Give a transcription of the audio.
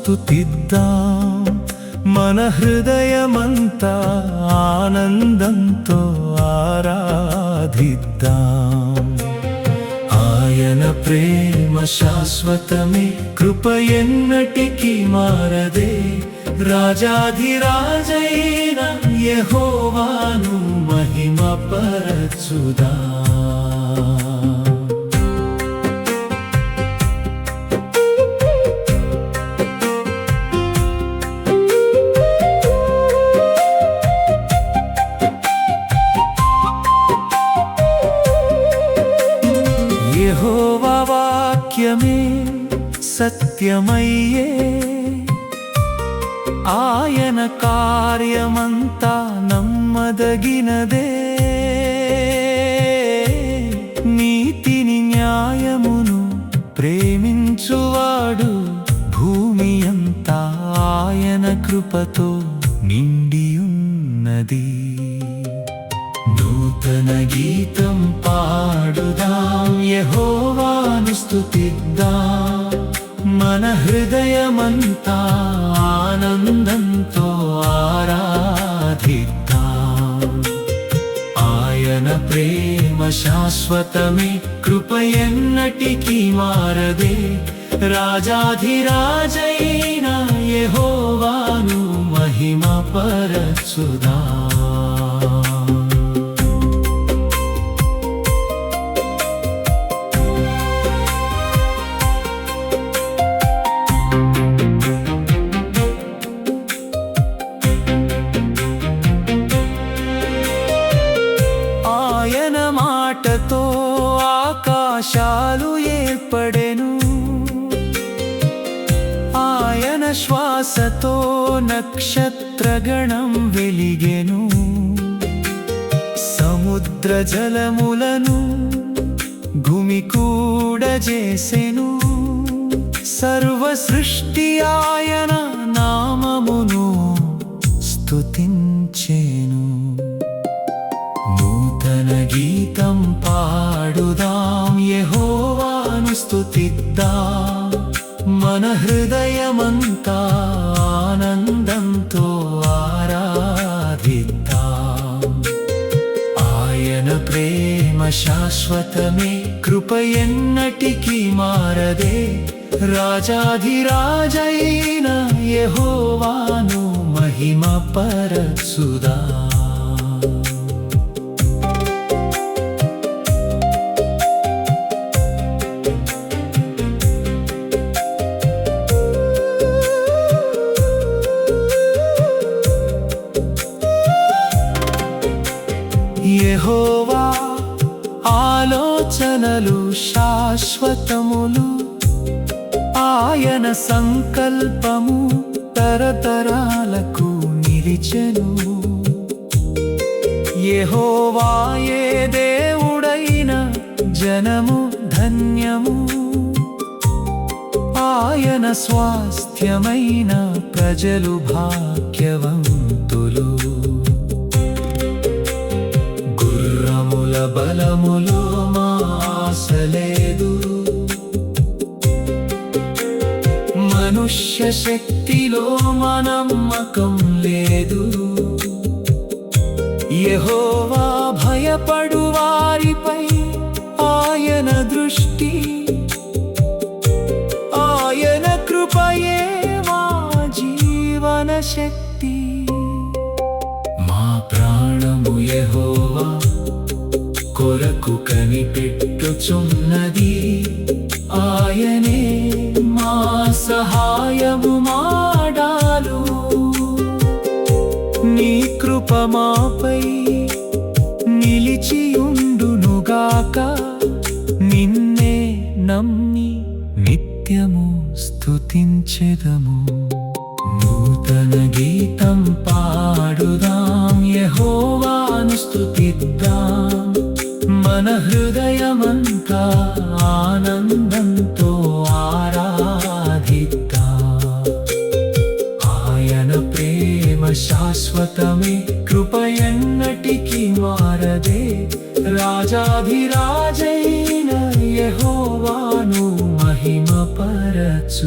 స్తుతిద్దాం మన హృదయమంతా ఆనందంతో ఆరాధిద్దాం ఆయన ప్రేమ శాశ్వతమే కృప ఎన్నటికీ మారదే రాజాధిరాజైన యెహోవాను మహిమపరచుదాం యెహోవా వాక్యమే సత్యమయ్యే ఆయన కార్యమంతా నమ్మదగినదే నీతిని న్యాయమును ప్రేమించువాడు భూమి అంతా ఆయన కృపతో నిండియున్నది నూతన గీతం పాడుదాం యెహోవాను స్తుతిద్దాం మన హృదయమంతా ఆనందంతో ఆరాధిద్దాం ఆయన ప్రేమ శాశ్వతమే కృప ఎన్నటికీ మారదే రాజాధిరాజైన యెహోవాను మహిమపరచుదాం ఆయన మాటతో ఆకాశాలు ఏర్పడెను ఆయన శ్వాసతో నక్షత్రగణం వెలిగెను సముద్ర జలములను గుమికూడజేసెను సర్వ సృష్టి ఆయన నామమును స్తుతించెను నూతన గీతం పాడుదాం యెహోవాను స్తుతిద్దాం మన హృదయమంతా ఆనందంతో ఆరాధిద్దాం ఆయన ప్రేమ శాశ్వతమే కృప ఎన్నటికీ మారదే రాజాధిరాజైన యెహోవాను మహిమపరచుదాం యెహోవా ఆలోచనలు శాశ్వతములు ఆయన సంకల్పము తరతరాలకు నిలిచెను యెహోవాయే దేవుడైన జనము ధన్యము ఆయన స్వాస్థ్యమైన ప్రజలు భాగ్యవంతులు గుర్రముల బలములో మా ఆశ లేదు మనుష్య శక్తిలో మా నమ్మకం లేదు యెహోవా భయపడు వారిపై ఆయన దృష్టి ఆయన కృపయే మా జీవన శక్తి మా ప్రాణము యెహోవా కొరకు కనిపెట్టుచున్నది ఆయనే మా సహాయము మాడాలు నీ కృప మాపై నిలిచియుండునుగాక నిన్నే నమ్మి నిత్యము స్తుతించెదము నూతన గీతం పాడుదాం యెహోవాను స్తుతిద్దాం మన హృదయమంతా ఆనందంతో ఆరాధిద్దాం ఆయన ప్రేమ శాశ్వతమే కృప ఎన్నటికీ మారదే రాజాధిరాజైన యెహోవాను మహిమపరచుదాం